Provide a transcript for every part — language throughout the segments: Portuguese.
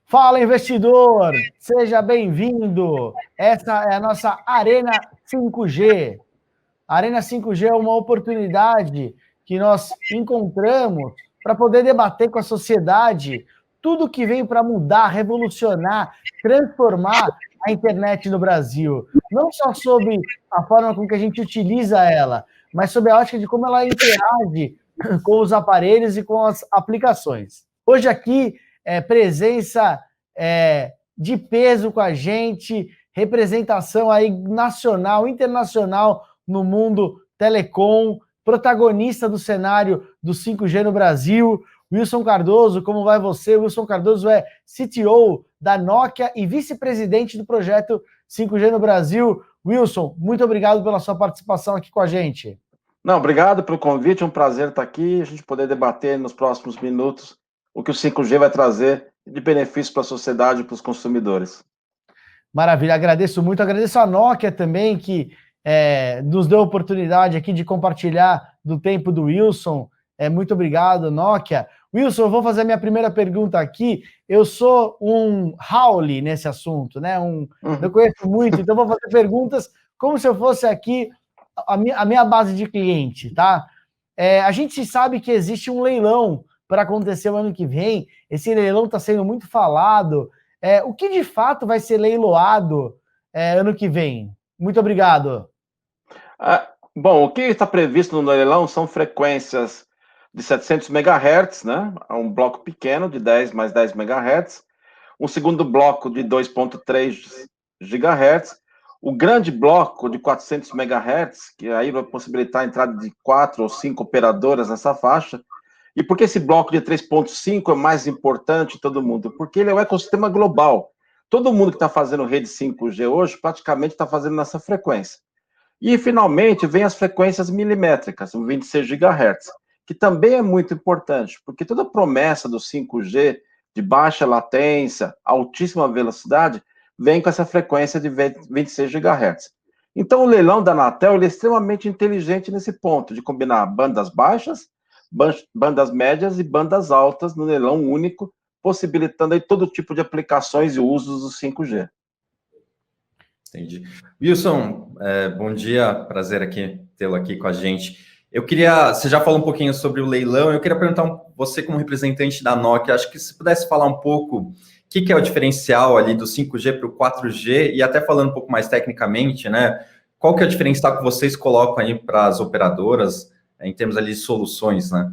Fala, investidor! Seja bem-vindo! Essa é a nossa Arena 5G. A Arena 5G é uma oportunidade que nós encontramos para poder debater com a sociedade tudo que veio para mudar, revolucionar, transformar a internet no Brasil. Não só sobre a forma com que a gente utiliza ela, mas sobre a ótica de como ela interage com os aparelhos e com as aplicações. Hoje aqui, presença de peso com a gente, representação aí nacional, internacional, no mundo telecom, protagonista do cenário do 5G no Brasil. Wilson Cardoso, como vai você? Wilson Cardoso é CTO da Nokia e vice-presidente do projeto 5G no Brasil. Wilson, muito obrigado pela sua participação aqui com a gente. Não, obrigado pelo convite, é um prazer estar aqui, a gente poder debater nos próximos minutos o que o 5G vai trazer de benefício para a sociedade e para os consumidores. Maravilha, agradeço muito, agradeço a Nokia também, que nos deu a oportunidade aqui de compartilhar do tempo do Wilson. Muito obrigado, Nokia. Wilson, eu vou fazer a minha primeira pergunta aqui. Eu sou um Howley nesse assunto, né? Eu conheço muito, então vou fazer perguntas como se eu fosse aqui a minha base de cliente, tá? A gente sabe que existe um leilão para acontecer o ano que vem. Esse leilão está sendo muito falado. O que de fato vai ser leiloado ano que vem? Muito obrigado. Bom, o que está previsto no leilão são frequências de 700 MHz, né? Um bloco pequeno de 10 mais 10 MHz. Um segundo bloco de 2,3 GHz. O grande bloco de 400 MHz, que aí vai possibilitar a entrada de 4 ou 5 operadoras nessa faixa. E por que esse bloco de 3,5 é mais importante todo mundo? Porque ele é um ecossistema global. Todo mundo que está fazendo rede 5G hoje praticamente está fazendo nessa frequência. E, finalmente, vem as frequências milimétricas, 26 GHz, que também é muito importante, porque toda a promessa do 5G de baixa latência, altíssima velocidade, vem com essa frequência de 26 GHz. Então, o leilão da Anatel é extremamente inteligente nesse ponto, de combinar bandas baixas, bandas médias e bandas altas no leilão único, possibilitando aí todo tipo de aplicações e usos do 5G. Entendi. Wilson, bom dia, prazer aqui tê-lo aqui com a gente. Você já falou um pouquinho sobre o leilão, eu queria perguntar, você como representante da Nokia, acho que se pudesse falar um pouco o que é o diferencial ali do 5G para o 4G, e até falando um pouco mais tecnicamente, né, qual que é o diferencial que vocês colocam aí para as operadoras, em termos ali de soluções, né?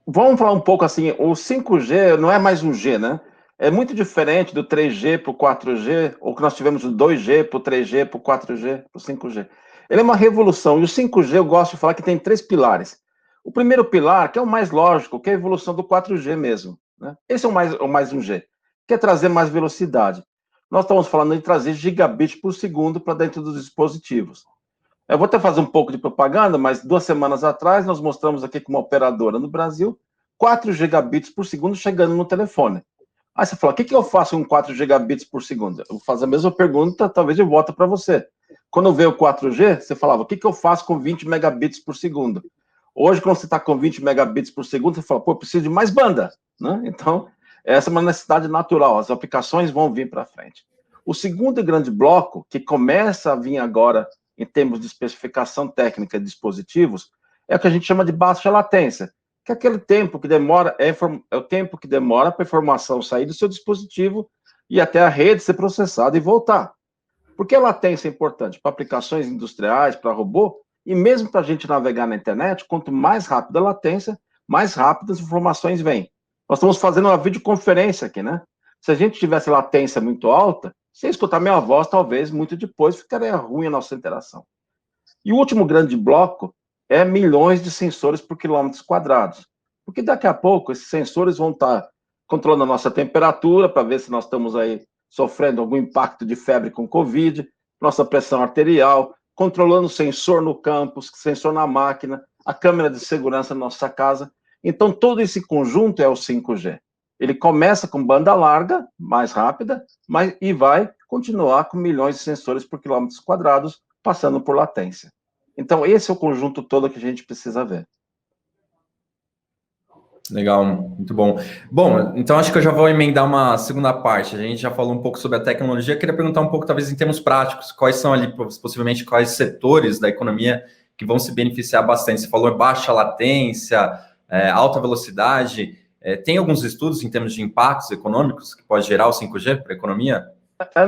Vamos falar um pouco assim, o 5G não é mais um G, né? É muito diferente do 3G para o 4G, ou que nós tivemos do 2G para o 3G, para o 4G, para o 5G. Ele é uma revolução, e o 5G eu gosto de falar que tem 3 pilares. O primeiro pilar, que é o mais lógico, que é a evolução do 4G mesmo, né? Esse é o mais um G, que é trazer mais velocidade. Nós estamos falando de trazer gigabit por segundo para dentro dos dispositivos. Eu vou até fazer um pouco de propaganda, mas 2 semanas atrás nós mostramos aqui com uma operadora no Brasil 4 gigabits por segundo chegando no telefone. Aí você fala, o que eu faço com 4 gigabits por segundo? Eu vou fazer a mesma pergunta, talvez eu volte para você. Quando veio o 4G, você falava, o que eu faço com 20 megabits por segundo? Hoje, quando você está com 20 megabits por segundo, você fala, pô, eu preciso de mais banda, né? Então, essa é uma necessidade natural, as aplicações vão vir para frente. O segundo grande bloco, que começa a vir agora em termos de especificação técnica de dispositivos, é o que a gente chama de baixa latência, que é aquele tempo que demora, é o tempo que demora para a informação sair do seu dispositivo e até a rede ser processada e voltar. Por que a latência é importante? Para aplicações industriais, para robô, e mesmo para a gente navegar na internet, quanto mais rápida a latência, mais rápidas as informações vêm. Nós estamos fazendo uma videoconferência aqui, né? Se a gente tivesse latência muito alta, se escutar minha voz, talvez, muito depois, ficaria ruim a nossa interação. E o último grande bloco é milhões de sensores por quilômetros quadrados. Porque daqui a pouco, esses sensores vão estar controlando a nossa temperatura, para ver se nós estamos aí sofrendo algum impacto de febre com Covid, nossa pressão arterial, controlando o sensor no campus, sensor na máquina, a câmera de segurança na nossa casa. Então, todo esse conjunto é o 5G. Ele começa com banda larga, mais rápida, e vai continuar com milhões de sensores por quilômetros quadrados, passando por latência. Então, esse é o conjunto todo que a gente precisa ver. Legal, muito bom. Bom, então acho que eu já vou emendar uma segunda parte. A gente já falou um pouco sobre a tecnologia. Eu queria perguntar um pouco, talvez em termos práticos, quais são ali, possivelmente, quais setores da economia que vão se beneficiar bastante. Você falou baixa latência, alta velocidade. Tem alguns estudos em termos de impactos econômicos que pode gerar o 5G para a economia?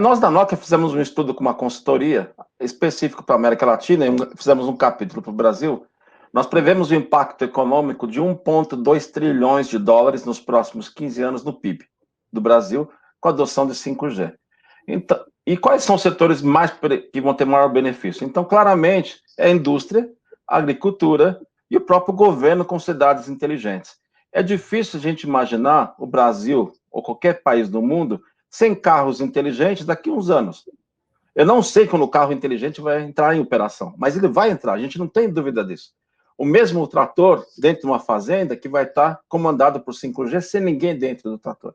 Nós da Nokia fizemos um estudo com uma consultoria específico para a América Latina e fizemos um capítulo para o Brasil. Nós prevemos o impacto econômico de 1,2 trilhões de dólares nos próximos 15 anos no PIB do Brasil, com a adoção de 5G. Então, e quais são os setores que vão ter maior benefício? Então, claramente, é a indústria, a agricultura e o próprio governo com cidades inteligentes. É difícil a gente imaginar o Brasil ou qualquer país do mundo sem carros inteligentes daqui a uns anos. Eu não sei quando o carro inteligente vai entrar em operação, mas ele vai entrar, a gente não tem dúvida disso. O mesmo trator dentro de uma fazenda que vai estar comandado por 5G sem ninguém dentro do trator.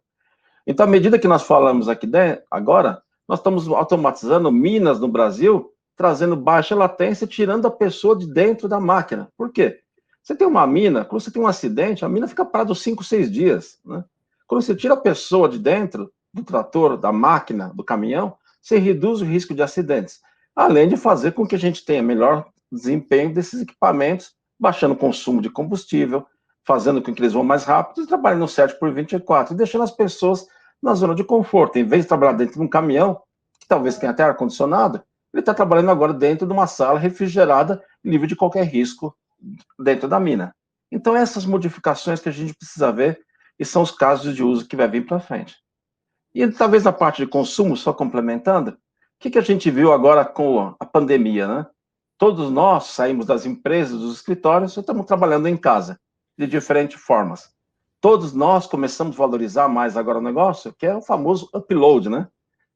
Então, à medida que nós falamos aqui agora, nós estamos automatizando minas no Brasil, trazendo baixa latência, tirando a pessoa de dentro da máquina. Por quê? Você tem uma mina, quando você tem um acidente, a mina fica parada 5, 6 dias. Né? Quando você tira a pessoa de dentro do trator, da máquina, do caminhão, você reduz o risco de acidentes. Além de fazer com que a gente tenha melhor desempenho desses equipamentos, baixando o consumo de combustível, fazendo com que eles vão mais rápido e trabalhando no 7x24, deixando as pessoas na zona de conforto. Em vez de trabalhar dentro de um caminhão, que talvez tenha até ar-condicionado, ele está trabalhando agora dentro de uma sala refrigerada, livre de qualquer risco dentro da mina. Então, essas modificações que a gente precisa ver, e são os casos de uso que vai vir para frente. E talvez na parte de consumo, só complementando, o que a gente viu agora com a pandemia, né? Todos nós saímos das empresas, dos escritórios, e estamos trabalhando em casa, de diferentes formas. Todos nós começamos a valorizar mais agora o negócio, que é o famoso upload, né?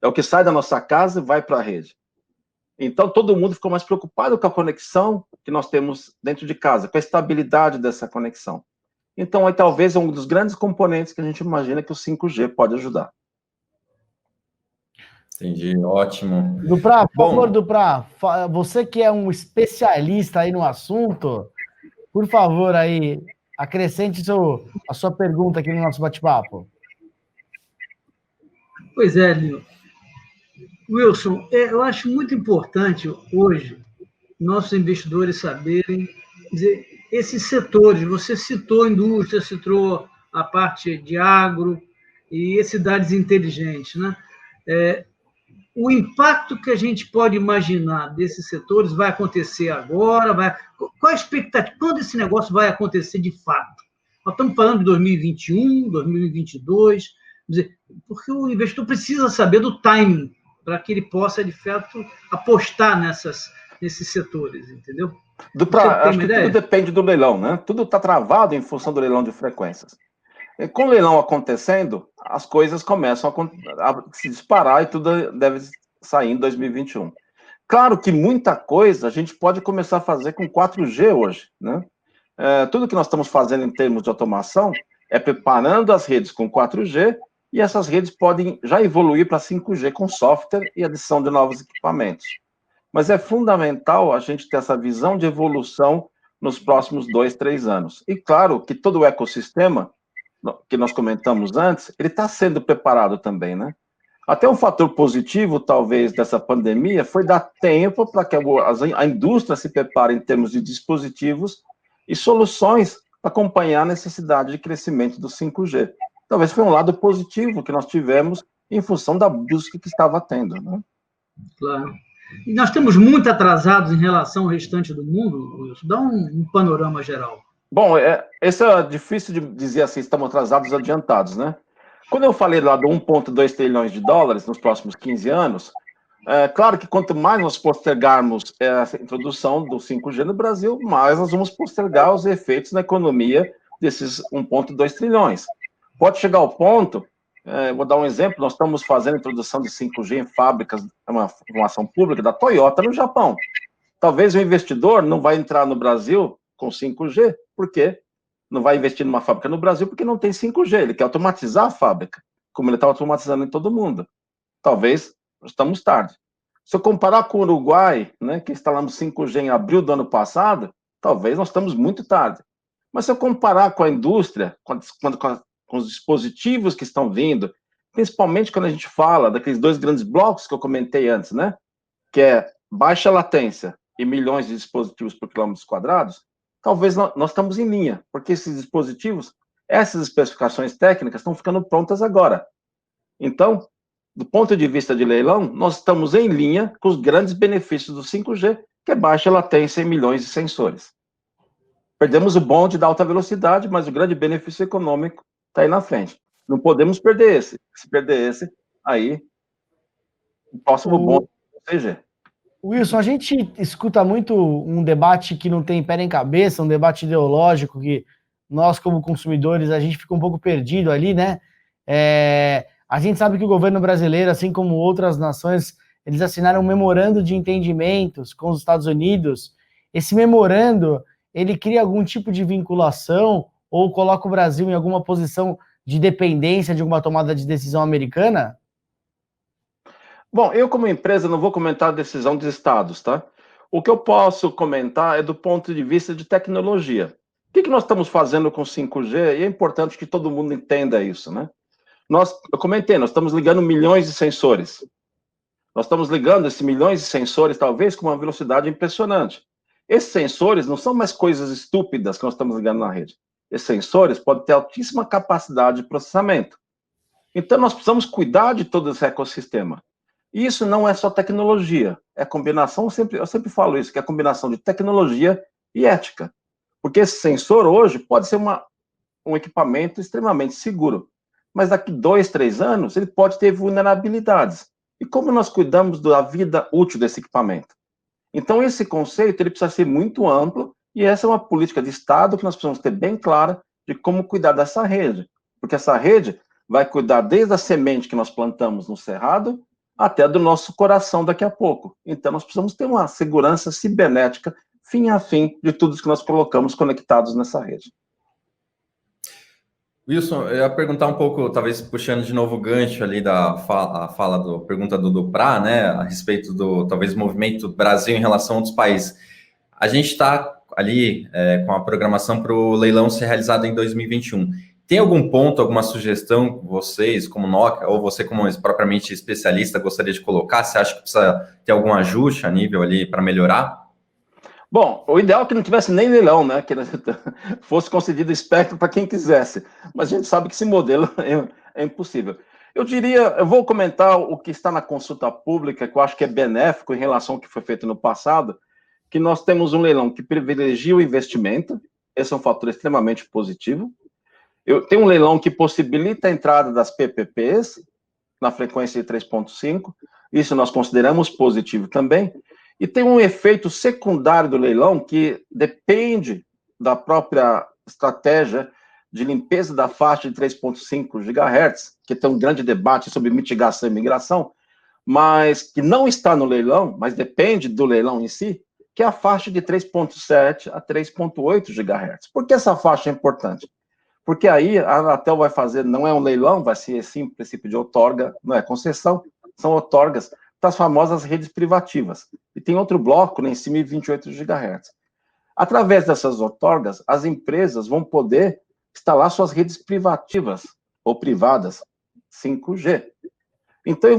É o que sai da nossa casa e vai para a rede. Então, todo mundo ficou mais preocupado com a conexão que nós temos dentro de casa, com a estabilidade dessa conexão. Então, aí talvez é um dos grandes componentes que a gente imagina que o 5G pode ajudar. Entendi, ótimo. Duprá, por favor, Duprá, você que é um especialista aí no assunto, por favor, aí, acrescente a sua pergunta aqui no nosso bate-papo. Pois é, Nil. Wilson, eu acho muito importante hoje nossos investidores saberem, dizer, esses setores, você citou a indústria, citou a parte de agro e cidades inteligentes, né? O impacto que a gente pode imaginar desses setores vai acontecer agora? Qual a expectativa? Quando esse negócio vai acontecer de fato? Nós estamos falando de 2021, 2022, porque o investidor precisa saber do timing para que ele possa, de fato, apostar nesses setores, entendeu? Acho que tudo depende do leilão, né? Tudo está travado em função do leilão de frequências. E com o leilão acontecendo, as coisas começam a se disparar e tudo deve sair em 2021. Claro que muita coisa a gente pode começar a fazer com 4G hoje, né? Tudo que nós estamos fazendo em termos de automação é preparando as redes com 4G e essas redes podem já evoluir para 5G com software e adição de novos equipamentos. Mas é fundamental a gente ter essa visão de evolução nos próximos 2, 3 anos. E claro que todo o ecossistema que nós comentamos antes, ele está sendo preparado também, né? Até um fator positivo, talvez, dessa pandemia foi dar tempo para que a indústria se prepare em termos de dispositivos e soluções para acompanhar a necessidade de crescimento do 5G. Talvez foi um lado positivo que nós tivemos em função da busca que estava tendo, né? Claro. E nós estamos muito atrasados em relação ao restante do mundo. Dá um panorama geral. Bom, esse é difícil de dizer assim, estamos atrasados, adiantados, né? Quando eu falei lá do 1,2 trilhões de dólares nos próximos 15 anos, claro que quanto mais nós postergarmos essa introdução do 5G no Brasil, mais nós vamos postergar os efeitos na economia desses 1,2 trilhões. Pode chegar ao ponto, vou dar um exemplo, nós estamos fazendo a introdução de 5G em fábricas, uma ação pública da Toyota no Japão. Talvez o investidor não vai entrar no Brasil com 5G, por quê? Não vai investir numa fábrica no Brasil porque não tem 5G, ele quer automatizar a fábrica, como ele está automatizando em todo mundo. Talvez estamos tarde. Se eu comparar com o Uruguai, né, que instalamos 5G em abril do ano passado, talvez nós estamos muito tarde. Mas se eu comparar com a indústria, com os dispositivos que estão vindo, principalmente quando a gente fala daqueles dois grandes blocos que eu comentei antes, né? Que é baixa latência e milhões de dispositivos por quilômetros quadrados, talvez nós estamos em linha, porque esses dispositivos, essas especificações técnicas estão ficando prontas agora. Então, do ponto de vista de leilão, nós estamos em linha com os grandes benefícios do 5G, que é baixa latência e milhões de sensores. Perdemos o bonde da alta velocidade, mas o grande benefício econômico está aí na frente. Não podemos perder esse. Se perder esse, aí o próximo bonde é o 6G. Wilson, a gente escuta muito um debate que não tem pé nem cabeça, um debate ideológico que nós, como consumidores, a gente fica um pouco perdido ali, né? A gente sabe que o governo brasileiro, assim como outras nações, eles assinaram um memorando de entendimentos com os Estados Unidos. Esse memorando, ele cria algum tipo de vinculação ou coloca o Brasil em alguma posição de dependência de uma tomada de decisão americana? Bom, eu como empresa não vou comentar a decisão dos estados, tá? O que eu posso comentar é do ponto de vista de tecnologia. O que nós estamos fazendo com 5G? E é importante que todo mundo entenda isso, né? Eu comentei, nós estamos ligando milhões de sensores. Nós estamos ligando esses milhões de sensores, talvez, com uma velocidade impressionante. Esses sensores não são mais coisas estúpidas que nós estamos ligando na rede. Esses sensores podem ter altíssima capacidade de processamento. Então, nós precisamos cuidar de todo esse ecossistema. E isso não é só tecnologia, é combinação, eu sempre falo isso, que é a combinação de tecnologia e ética. Porque esse sensor hoje pode ser um equipamento extremamente seguro, mas daqui 2, 3 anos ele pode ter vulnerabilidades. E como nós cuidamos da vida útil desse equipamento? Então esse conceito ele precisa ser muito amplo e essa é uma política de Estado que nós precisamos ter bem clara de como cuidar dessa rede. Porque essa rede vai cuidar desde a semente que nós plantamos no cerrado até do nosso coração daqui a pouco. Então, nós precisamos ter uma segurança cibernética, fim a fim, de tudo que nós colocamos conectados nessa rede. Wilson, eu ia perguntar um pouco, talvez puxando de novo o gancho ali da pergunta do Prá, né, a respeito do, talvez, movimento do Brasil em relação a outros países. A gente está ali com a programação para o leilão ser realizado em 2021. Tem algum ponto, alguma sugestão que vocês, como Nokia, ou você como propriamente especialista, gostaria de colocar? Você acha que precisa ter algum ajuste a nível ali para melhorar? Bom, o ideal é que não tivesse nem leilão, né? Que fosse concedido espectro para quem quisesse. Mas a gente sabe que esse modelo é impossível. Eu vou comentar o que está na consulta pública, que eu acho que é benéfico em relação ao que foi feito no passado, que nós temos um leilão que privilegia o investimento, esse é um fator extremamente positivo. Tem um leilão que possibilita a entrada das PPPs na frequência de 3.5, isso nós consideramos positivo também, e tem um efeito secundário do leilão que depende da própria estratégia de limpeza da faixa de 3.5 GHz, que tem um grande debate sobre mitigação e migração, mas que não está no leilão, mas depende do leilão em si, que é a faixa de 3.7 a 3.8 GHz. Por que essa faixa é importante? Porque aí a Anatel vai fazer, não é um leilão, vai ser sim princípio de outorga, não é concessão, são outorgas para as famosas redes privativas. E tem outro bloco lá em cima de 28 GHz. Através dessas outorgas, as empresas vão poder instalar suas redes privativas ou privadas 5G. Então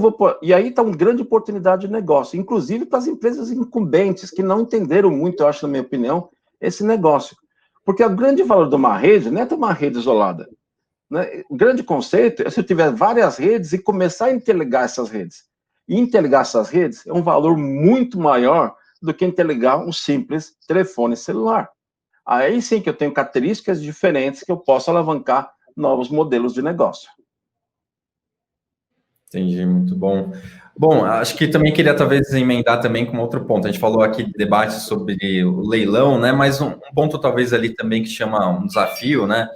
e aí está uma grande oportunidade de negócio, inclusive para as empresas incumbentes que não entenderam muito, eu acho, na minha opinião, esse negócio. Porque o grande valor de uma rede não é ter uma rede isolada. Né? O grande conceito é se eu tiver várias redes e começar a interligar essas redes. E interligar essas redes é um valor muito maior do que interligar um simples telefone celular. Aí sim que eu tenho características diferentes que eu posso alavancar novos modelos de negócio. Entendi, muito bom. Bom, acho que também queria talvez emendar também com outro ponto. A gente falou aqui de debate sobre o leilão, né? Mas um ponto talvez ali também que chama um desafio, né?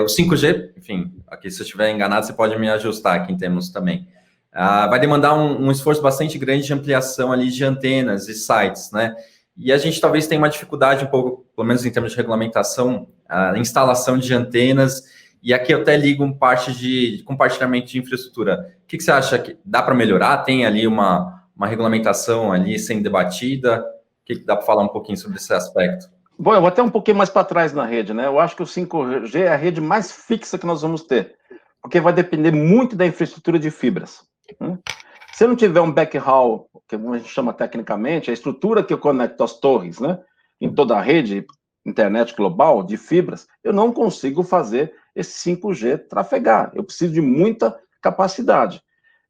O 5G, enfim, aqui se eu estiver enganado, você pode me ajustar aqui em termos também. Vai demandar um esforço bastante grande de ampliação ali de antenas e sites, né? E a gente talvez tenha uma dificuldade um pouco, pelo menos em termos de regulamentação, a instalação de antenas. E aqui eu até ligo parte de compartilhamento de infraestrutura. O que você acha que dá para melhorar? Tem ali uma regulamentação ali sendo debatida? O que dá para falar um pouquinho sobre esse aspecto? Bom, eu vou até um pouquinho mais para trás na rede, né? Eu acho que o 5G é a rede mais fixa que nós vamos ter, porque vai depender muito da infraestrutura de fibras. Né? Se eu não tiver um backhaul, que a gente chama tecnicamente, a estrutura que eu conecto as torres, né? Em toda a rede, internet global, de fibras, eu não consigo fazer esse 5G trafegar. Eu preciso de muita capacidade.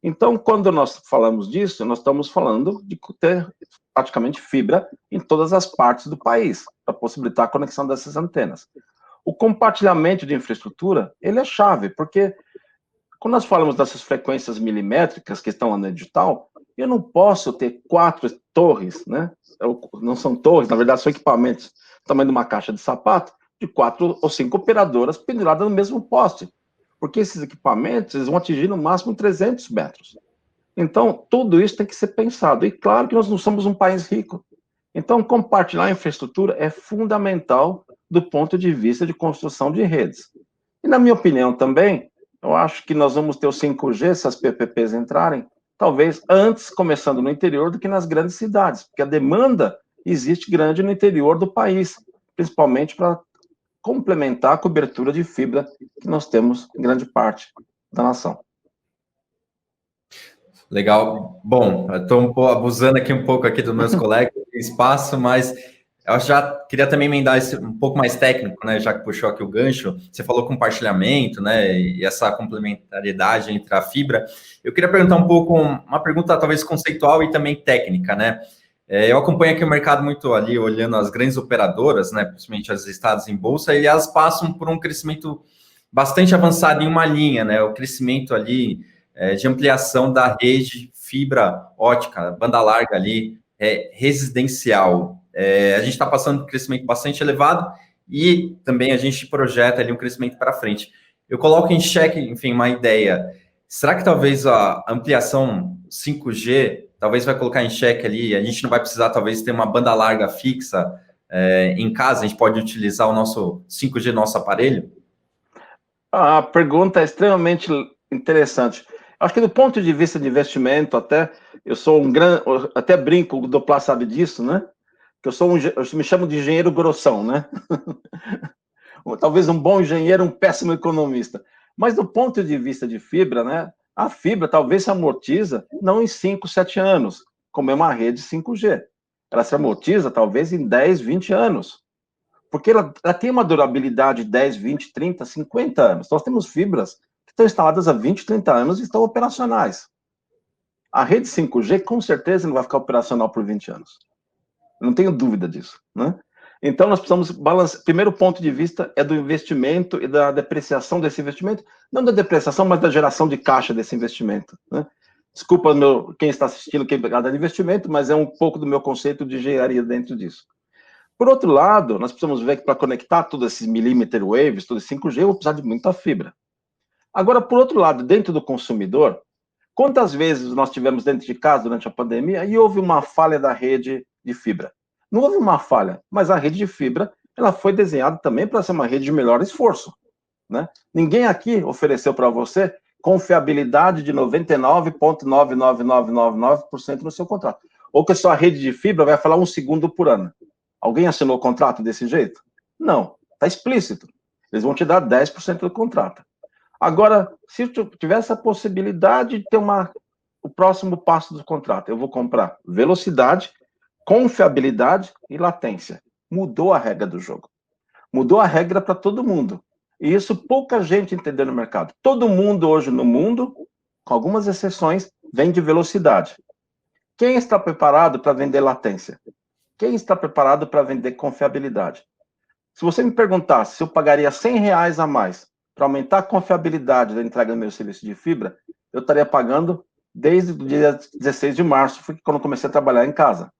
Então, quando nós falamos disso, nós estamos falando de ter praticamente fibra em todas as partes do país, para possibilitar a conexão dessas antenas. O compartilhamento de infraestrutura, ele é chave, porque quando nós falamos dessas frequências milimétricas que estão lá no digital, eu não posso ter 4 torres, né? Não são torres, na verdade são equipamentos do tamanho de uma caixa de sapato, de 4 ou 5 operadoras penduradas no mesmo poste, porque esses equipamentos eles vão atingir no máximo 300 metros. Então, tudo isso tem que ser pensado. E claro que nós não somos um país rico. Então, compartilhar a infraestrutura é fundamental do ponto de vista de construção de redes. E, na minha opinião também, eu acho que nós vamos ter o 5G, se as PPPs entrarem, talvez antes, começando no interior, do que nas grandes cidades, porque a demanda existe grande no interior do país, principalmente para complementar a cobertura de fibra que nós temos em grande parte da nação. Legal. Bom, eu estou abusando aqui um pouco aqui dos meus colegas do espaço, mas eu já queria também emendar esse um pouco mais técnico, né? Já que puxou aqui o gancho, você falou compartilhamento, né? E essa complementariedade entre a fibra. Eu queria perguntar um pouco, uma pergunta talvez conceitual e também técnica, né? Eu acompanho aqui o mercado muito ali, olhando as grandes operadoras, né? Principalmente as listadas em bolsa, e elas passam por um crescimento bastante avançado em uma linha, né? O crescimento ali de ampliação da rede fibra ótica, banda larga ali, residencial. A gente está passando por um crescimento bastante elevado e também a gente projeta ali um crescimento para frente. Eu coloco em xeque, enfim, uma ideia. Será que talvez a ampliação 5G talvez vai colocar em xeque ali, a gente não vai precisar talvez ter uma banda larga fixa em casa, a gente pode utilizar o nosso 5G no nosso aparelho? A pergunta é extremamente interessante. Acho que do ponto de vista de investimento, até eu sou um grande, até brinco, o Doplá sabe disso, né? Que eu me chamo de engenheiro grossão, né? Talvez um bom engenheiro, um péssimo economista. Mas do ponto de vista de fibra, né? A fibra talvez se amortiza não em 5, 7 anos, como é uma rede 5G. Ela se amortiza talvez em 10, 20 anos. Porque ela tem uma durabilidade de 10, 20, 30, 50 anos. Nós temos fibras que estão instaladas há 20, 30 anos e estão operacionais. A rede 5G, com certeza, não vai ficar operacional por 20 anos. Eu não tenho dúvida disso, né? Então, nós precisamos balancear. Primeiro ponto de vista é do investimento e da depreciação desse investimento. Não da depreciação, mas da geração de caixa desse investimento, né? Desculpa quem está assistindo, quem é de investimento, mas é um pouco do meu conceito de engenharia dentro disso. Por outro lado, nós precisamos ver que para conectar todos esses millimeter waves, todo esse 5G, eu vou precisar de muita fibra. Agora, por outro lado, dentro do consumidor, quantas vezes nós tivemos dentro de casa durante a pandemia e houve uma falha da rede de fibra? Não houve uma falha, mas a rede de fibra ela foi desenhada também para ser uma rede de melhor esforço, né? Ninguém aqui ofereceu para você confiabilidade de 99,99999% no seu contrato. Ou que a sua rede de fibra vai falar 1 segundo por ano. Alguém assinou o contrato desse jeito? Não, está explícito. Eles vão te dar 10% do contrato. Agora, se eu tiver essa possibilidade de ter o próximo passo do contrato, eu vou comprar velocidade, confiabilidade e latência. Mudou a regra do jogo. Mudou a regra para todo mundo. E isso pouca gente entendeu no mercado. Todo mundo hoje no mundo, com algumas exceções, vende velocidade. Quem está preparado para vender latência? Quem está preparado para vender confiabilidade? Se você me perguntasse se eu pagaria R$100 a mais para aumentar a confiabilidade da entrega do meu serviço de fibra, eu estaria pagando desde o dia 16 de março, foi quando eu comecei a trabalhar em casa.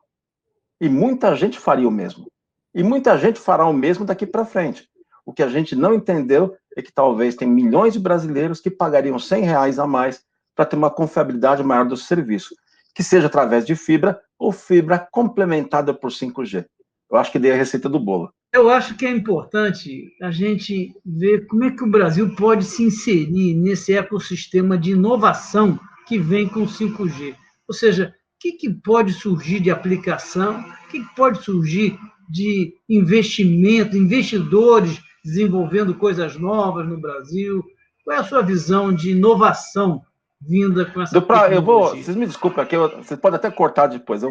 E muita gente faria o mesmo. E muita gente fará o mesmo daqui para frente. O que a gente não entendeu é que talvez tem milhões de brasileiros que pagariam R$100 a mais para ter uma confiabilidade maior do serviço, que seja através de fibra ou fibra complementada por 5G. Eu acho que dei a receita do bolo. Eu acho que é importante a gente ver como é que o Brasil pode se inserir nesse ecossistema de inovação que vem com o 5G. Ou seja, o que pode surgir de aplicação, o que pode surgir de investimento, investidores desenvolvendo coisas novas no Brasil? Qual é a sua visão de inovação vinda com essa tecnologia? Vocês me desculpem aqui, vocês podem até cortar depois.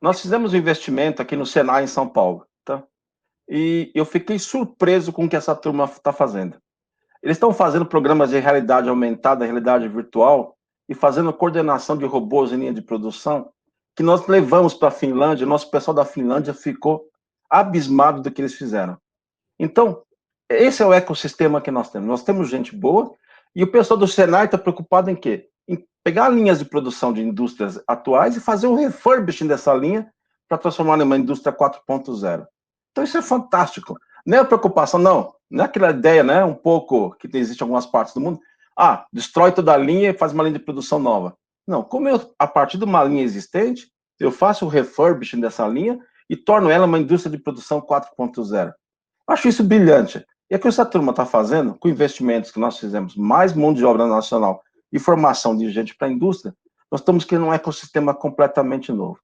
Nós fizemos um investimento aqui no Senai, em São Paulo, tá? E eu fiquei surpreso com o que essa turma está fazendo. Eles estão fazendo programas de realidade aumentada, realidade virtual, e fazendo coordenação de robôs em linha de produção, que nós levamos para a Finlândia, o nosso pessoal da Finlândia ficou abismado do que eles fizeram. Então, esse é o ecossistema que nós temos. Nós temos gente boa, e o pessoal do Senai está preocupado em quê? Em pegar linhas de produção de indústrias atuais e fazer um refurbishing dessa linha para transformar em uma indústria 4.0. Então, isso é fantástico. Não é a preocupação, não é aquela ideia, né, um pouco, que existe em algumas partes do mundo, destrói toda a linha e faz uma linha de produção nova. Não, como a partir de uma linha existente, eu faço o refurbishing dessa linha e torno ela uma indústria de produção 4.0. Acho isso brilhante. E é o que essa turma está fazendo, com investimentos que nós fizemos, mais mão de obra nacional e formação de gente para a indústria, nós estamos criando um ecossistema completamente novo.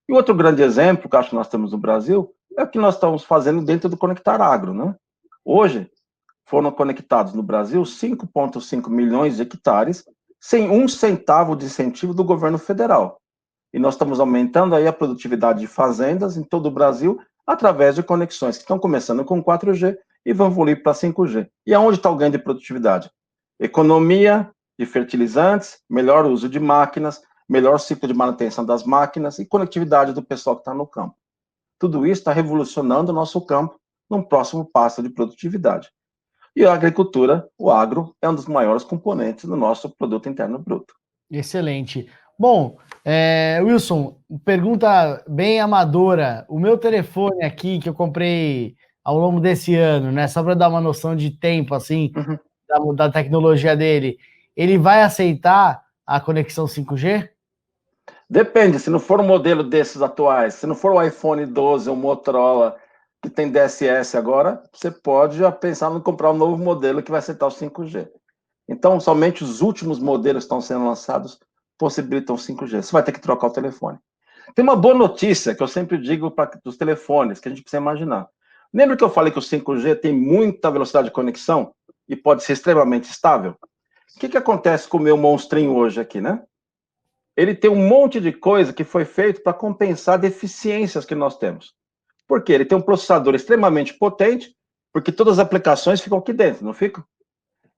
E outro grande exemplo que acho que nós temos no Brasil é o que nós estamos fazendo dentro do Conectar Agro, né? Hoje, foram conectados no Brasil 5,5 milhões de hectares, sem um centavo de incentivo do governo federal. E nós estamos aumentando aí a produtividade de fazendas em todo o Brasil, através de conexões que estão começando com 4G e vão evoluir para 5G. E aonde está o ganho de produtividade? Economia de fertilizantes, melhor uso de máquinas, melhor ciclo de manutenção das máquinas e conectividade do pessoal que está no campo. Tudo isso está revolucionando o nosso campo num próximo passo de produtividade. E a agricultura, o agro, é um dos maiores componentes do nosso produto interno bruto. Excelente. Bom, Wilson, pergunta bem amadora. O meu telefone aqui, que eu comprei ao longo desse ano, né? Só para dar uma noção de tempo, assim, da tecnologia dele, ele vai aceitar a conexão 5G? Depende, se não for um modelo desses atuais, se não for o iPhone 12 ou o Motorola, que tem DSS agora, você pode já pensar em comprar um novo modelo que vai aceitar o 5G. Então, somente os últimos modelos que estão sendo lançados possibilitam 5G. Você vai ter que trocar o telefone. Tem uma boa notícia que eu sempre digo para os telefones, que a gente precisa imaginar. Lembra que eu falei que o 5G tem muita velocidade de conexão e pode ser extremamente estável? O que acontece com o meu monstrinho hoje aqui, né? Ele tem um monte de coisa que foi feito para compensar deficiências que nós temos. Por quê? Ele tem um processador extremamente potente, porque todas as aplicações ficam aqui dentro, não ficam?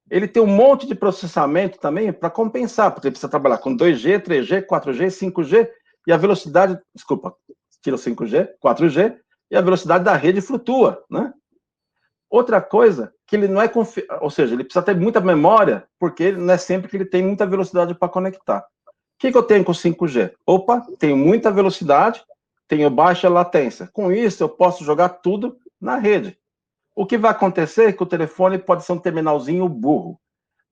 Ele tem um monte de processamento também para compensar, porque ele precisa trabalhar com 2G, 3G, 4G, 5G, e a velocidade, tira o 5G, 4G, e a velocidade da rede flutua, né? Outra coisa, que ele não é, ou seja, ele precisa ter muita memória, porque não é sempre que ele tem muita velocidade para conectar. O que eu tenho com 5G? Opa, tenho muita velocidade, tenho baixa latência. Com isso, eu posso jogar tudo na rede. O que vai acontecer é que o telefone pode ser um terminalzinho burro.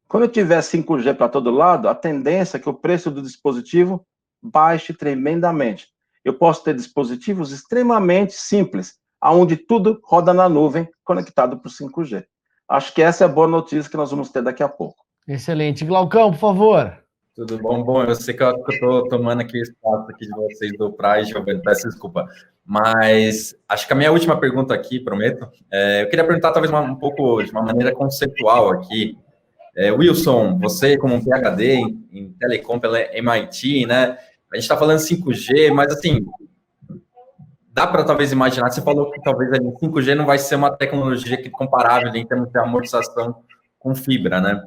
Quando eu tiver 5G para todo lado, a tendência é que o preço do dispositivo baixe tremendamente. Eu posso ter dispositivos extremamente simples, onde tudo roda na nuvem, conectado para o 5G. Acho que essa é a boa notícia que nós vamos ter daqui a pouco. Excelente. Glaucão, por favor. Tudo bom? Bom, eu sei que eu estou tomando aqui o espaço aqui de vocês do Praia, Giovanni, peço desculpa. Mas acho que a minha última pergunta aqui, prometo, eu queria perguntar talvez um pouco de uma maneira conceitual aqui. Wilson, você como um PhD em telecom pela MIT, né? A gente está falando 5G, mas assim, dá para talvez imaginar, você falou que talvez a 5G não vai ser uma tecnologia comparável em termos de amortização com fibra, né?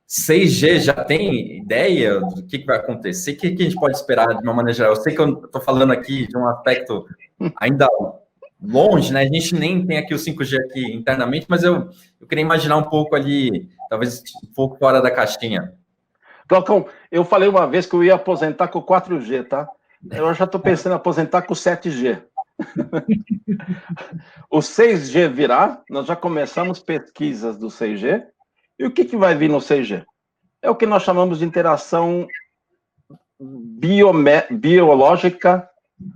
6G já tem ideia do que vai acontecer? O que a gente pode esperar de uma maneira geral? Eu sei que eu estou falando aqui de um aspecto ainda longe, né? A gente nem tem aqui o 5G aqui internamente, mas eu queria imaginar um pouco ali, talvez um pouco fora da caixinha. Glaucão, eu falei uma vez que eu ia aposentar com o 4G, tá? Eu já estou pensando em aposentar com o 7G. O 6G virá, nós já começamos pesquisas do 6G, e o que vai vir no 6G? É o que nós chamamos de interação biológica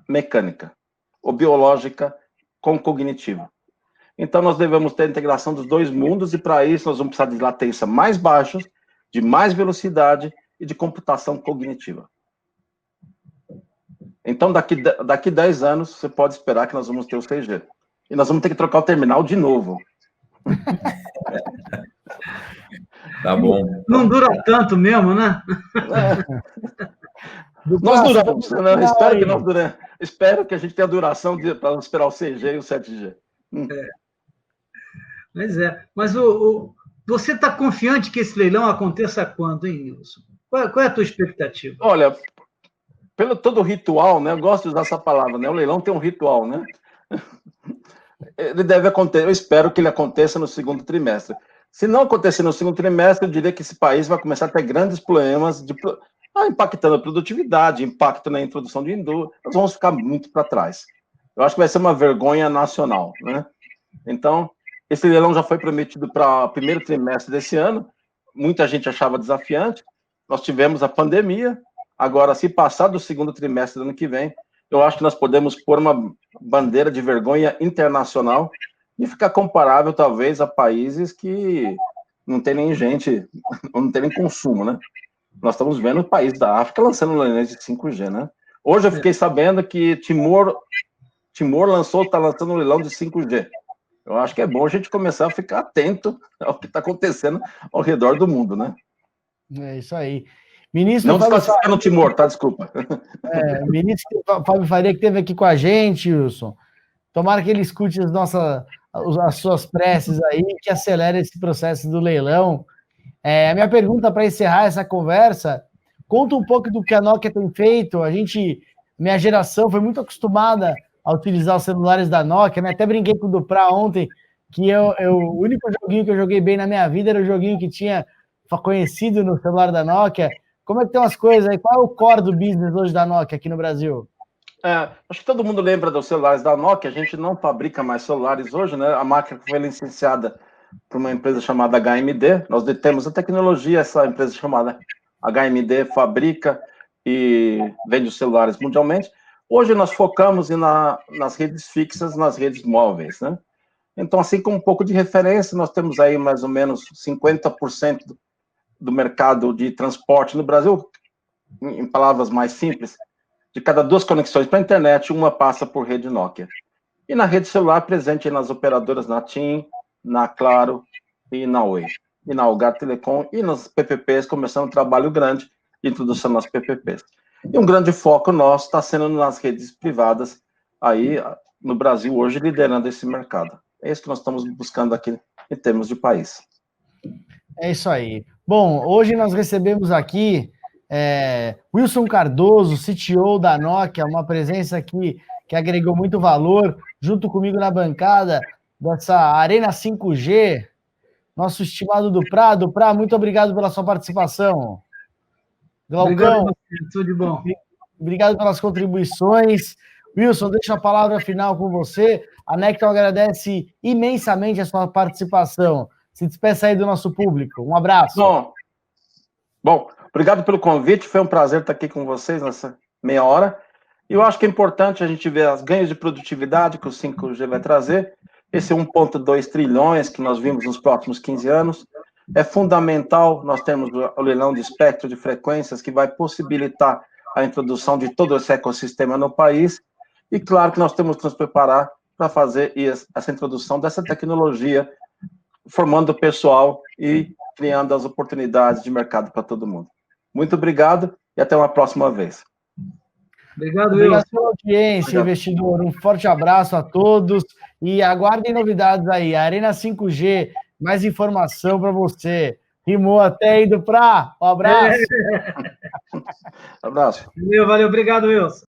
mecânica, ou biológica com cognitivo. Então, nós devemos ter a integração dos dois mundos, e para isso nós vamos precisar de latência mais baixa, de mais velocidade e de computação cognitiva. Então, daqui 10 anos, você pode esperar que nós vamos ter o 6G. e nós vamos ter que trocar o terminal de novo. Tá bom. Não dura tanto mesmo, né? Nós duramos, né? Espero que nós duremos. Espero que a gente tenha duração para esperar o 6G e o 7G. Pois é. Mas você está confiante que esse leilão aconteça quando, hein, Nilson? Qual é a tua expectativa? Olha, pelo todo ritual, né? Eu gosto de usar essa palavra, né? O leilão tem um ritual, né? Ele deve acontecer, eu espero que ele aconteça no segundo trimestre. Se não acontecer no segundo trimestre, eu diria que esse país vai começar a ter grandes problemas impactando a produtividade, impacto na introdução de indústria. Nós vamos ficar muito para trás. Eu acho que vai ser uma vergonha nacional, né? Então, esse leilão já foi prometido para o primeiro trimestre desse ano. Muita gente achava desafiante. Nós tivemos a pandemia. Agora, se passar do segundo trimestre do ano que vem, eu acho que nós podemos pôr uma bandeira de vergonha internacional e ficar comparável, talvez, a países que não tem nem gente, não tem nem consumo, né? Nós estamos vendo o país da África lançando leilões de 5G, né? Hoje eu fiquei sabendo que Timor está lançando um leilão de 5G. Eu acho que é bom a gente começar a ficar atento ao que está acontecendo ao redor do mundo, né? É isso aí. Ministro não desclassificando o Timor, tá? Desculpa. Ministro Fábio Faria, que esteve aqui com a gente, Wilson. Tomara que ele escute as suas preces aí, que acelere esse processo do leilão. A minha pergunta para encerrar essa conversa, conta um pouco do que a Nokia tem feito. Minha geração foi muito acostumada a utilizar os celulares da Nokia, né? Até brinquei com o Duprá ontem, que o único joguinho que eu joguei bem na minha vida era o joguinho que tinha conhecido no celular da Nokia. Como é que estão as coisas aí? Qual é o core do business hoje da Nokia aqui no Brasil? Acho que todo mundo lembra dos celulares da Nokia. A gente não fabrica mais celulares hoje, né? A marca foi licenciada por uma empresa chamada HMD. Nós detemos a tecnologia, essa empresa chamada HMD fabrica e vende os celulares mundialmente. Hoje nós focamos nas redes fixas, nas redes móveis, né? Então, assim, com um pouco de referência, nós temos aí mais ou menos 50% do mercado de transporte no Brasil. Em palavras mais simples, de cada 2 conexões para a internet, uma passa por rede Nokia. E na rede celular, presente nas operadoras na TIM, na Claro e na Oi. E na Algar Telecom e nas PPPs, começando um trabalho grande de introdução nas PPPs. E um grande foco nosso está sendo nas redes privadas, aí no Brasil hoje, liderando esse mercado. É isso que nós estamos buscando aqui em termos de país. É isso aí. Bom, hoje nós recebemos aqui Wilson Cardoso, CTO da Nokia, uma presença aqui que agregou muito valor, junto comigo na bancada dessa Arena 5G, nosso estimado Duprá. Duprá, muito obrigado pela sua participação. Glaucão, obrigado, tudo de bom. Obrigado pelas contribuições. Wilson, deixa a palavra final com você. A Necton agradece imensamente a sua participação. Se despeça aí do nosso público. Um abraço. Bom, obrigado pelo convite. Foi um prazer estar aqui com vocês nessa meia hora. E eu acho que é importante a gente ver os ganhos de produtividade que o 5G vai trazer. Esse 1,2 trilhões que nós vimos nos próximos 15 anos. É fundamental, nós temos o leilão de espectro de frequências que vai possibilitar a introdução de todo esse ecossistema no país. E claro que nós temos que nos preparar para fazer essa introdução dessa tecnologia, formando o pessoal e criando as oportunidades de mercado para todo mundo. Muito obrigado e até uma próxima vez. Obrigado pela audiência, investidor. Um forte abraço a todos e aguardem novidades aí. Arena 5G, mais informação para você. Rimou até indo para. Um abraço. Abraço. Valeu, obrigado, Wilson.